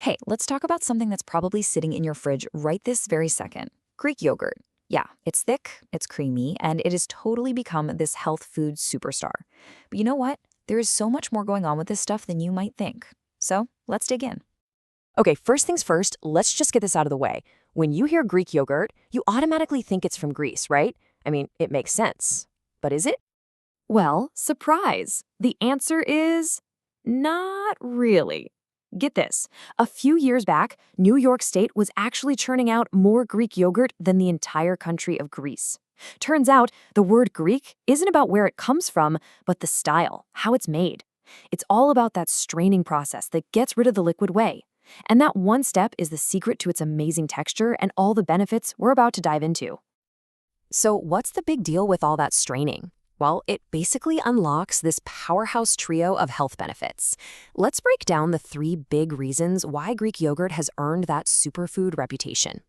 Hey, let's talk about something that's probably sitting in your fridge right this very second. Greek yogurt. Yeah, it's thick, it's creamy, and it has totally become this health food superstar. But you know what? There is so much more going on with this stuff than you might think. So let's dig in. Okay, first things first, let's just get this out of the way. When you hear Greek yogurt, you automatically think it's from Greece, right? I mean, it makes sense. But is it? Well, surprise. The answer is not really. Get this. A few years back, New York State was actually churning out more Greek yogurt than the entire country of Greece. Turns out, the word Greek isn't about where it comes from, but the style, how it's made. It's all about that straining process that gets rid of the liquid whey. And that one step is the secret to its amazing texture and all the benefits we're about to dive into. So, what's the big deal with all that straining? Well, it basically unlocks this powerhouse trio of health benefits. Let's break down the three big reasons why Greek yogurt has earned that superfood reputation.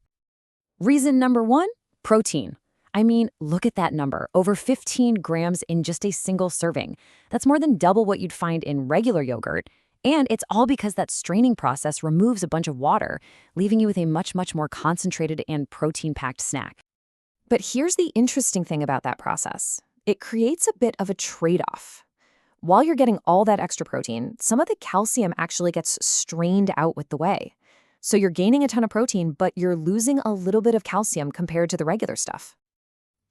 Reason number one, protein. I mean, look at that number, over 15 grams in just a single serving. That's more than double what you'd find in regular yogurt. And it's all because that straining process removes a bunch of water, leaving you with a much more concentrated and protein-packed snack. But here's the interesting thing about that process. It creates a bit of a trade-off. While you're getting all that extra protein, some of the calcium actually gets strained out with the whey. So you're gaining a ton of protein, but you're losing a little bit of calcium compared to the regular stuff.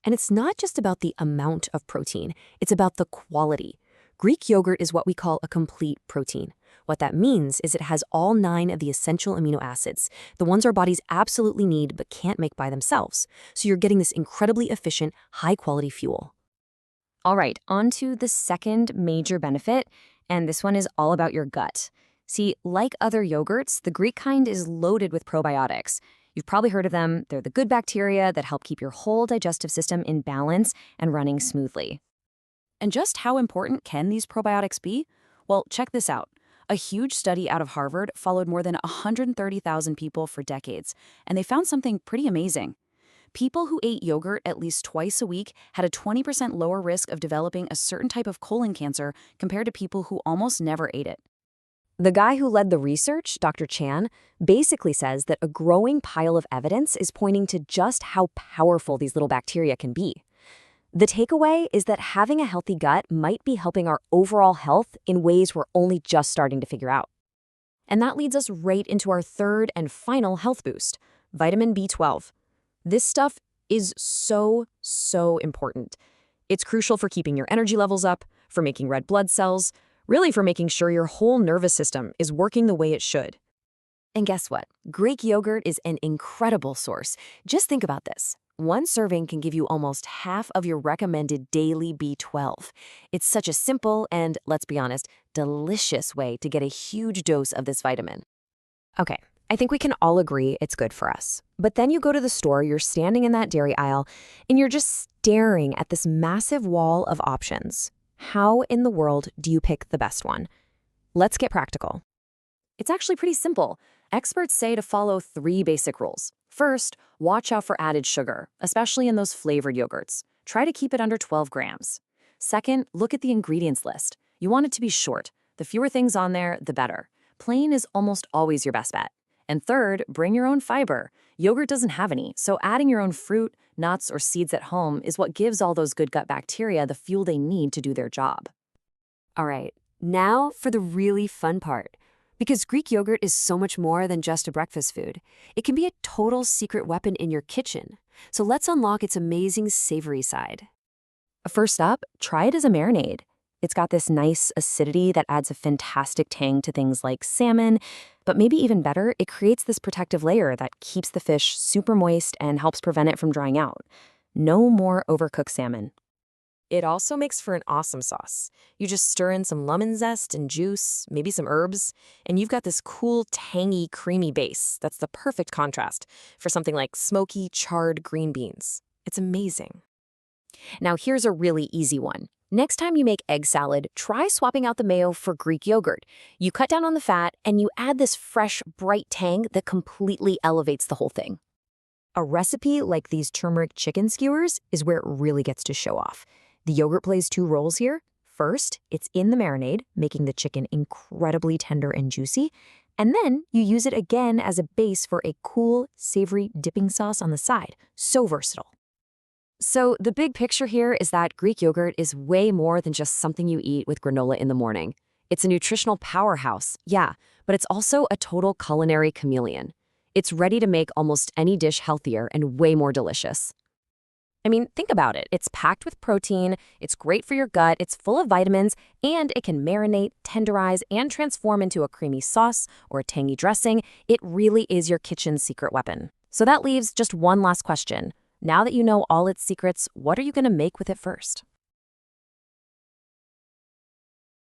And it's not just about the amount of protein, it's about the quality. Greek yogurt is what we call a complete protein. What that means is it has all 9 of the essential amino acids, the ones our bodies absolutely need but can't make by themselves. So you're getting this incredibly efficient, high-quality fuel. All right, on to the second major benefit, and this one is all about your gut. See, like other yogurts, the Greek kind is loaded with probiotics. You've probably heard of them. They're the good bacteria that help keep your whole digestive system in balance and running smoothly. And just how important can these probiotics be? Well, check this out. A huge study out of Harvard followed more than 130,000 people for decades, and they found something pretty amazing. People who ate yogurt at least twice a week had a 20% lower risk of developing a certain type of colon cancer compared to people who almost never ate it. The guy who led the research, Dr. Chan, basically says that a growing pile of evidence is pointing to just how powerful these little bacteria can be. The takeaway is that having a healthy gut might be helping our overall health in ways we're only just starting to figure out. And that leads us right into our third and final health boost, vitamin B12. This stuff is so important. It's crucial for keeping your energy levels up, for making red blood cells, really for making sure your whole nervous system is working the way it should. And guess what? Greek yogurt is an incredible source. Just think about this. One serving can give you almost half of your recommended daily B12. It's such a simple and, let's be honest, delicious way to get a huge dose of this vitamin. Okay, I think we can all agree it's good for us. But then you go to the store, you're standing in that dairy aisle, and you're just staring at this massive wall of options. How in the world do you pick the best one? Let's get practical. It's actually pretty simple. Experts say to follow 3 basic rules. First, watch out for added sugar, especially in those flavored yogurts. Try to keep it under 12 grams. Second, look at the ingredients list. You want it to be short. The fewer things on there, the better. Plain is almost always your best bet. And third, bring your own fiber. Yogurt doesn't have any, so adding your own fruit, nuts, or seeds at home is what gives all those good gut bacteria the fuel they need to do their job. All right, now for the really fun part. Because Greek yogurt is so much more than just a breakfast food. It can be a total secret weapon in your kitchen. So let's unlock its amazing savory side. First up, try it as a marinade. It's got this nice acidity that adds a fantastic tang to things like salmon, but maybe even better, it creates this protective layer that keeps the fish super moist and helps prevent it from drying out. No more overcooked salmon. It also makes for an awesome sauce. You just stir in some lemon zest and juice, maybe some herbs, and you've got this cool, tangy, creamy base that's the perfect contrast for something like smoky, charred green beans. It's amazing. Now here's a really easy one. Next time you make egg salad, try swapping out the mayo for Greek yogurt. You cut down on the fat, and you add this fresh, bright tang that completely elevates the whole thing. A recipe like these turmeric chicken skewers is where it really gets to show off. The yogurt plays 2 roles here. First, it's in the marinade, making the chicken incredibly tender and juicy. And then you use it again as a base for a cool, savory dipping sauce on the side. So versatile. So the big picture here is that Greek yogurt is way more than just something you eat with granola in the morning. It's a nutritional powerhouse, yeah, but it's also a total culinary chameleon. It's ready to make almost any dish healthier and way more delicious. I mean, think about it. It's packed with protein, it's great for your gut, it's full of vitamins, and it can marinate, tenderize, and transform into a creamy sauce or a tangy dressing. It really is your kitchen's secret weapon. So that leaves just one last question. Now that you know all its secrets, what are you going to make with it first?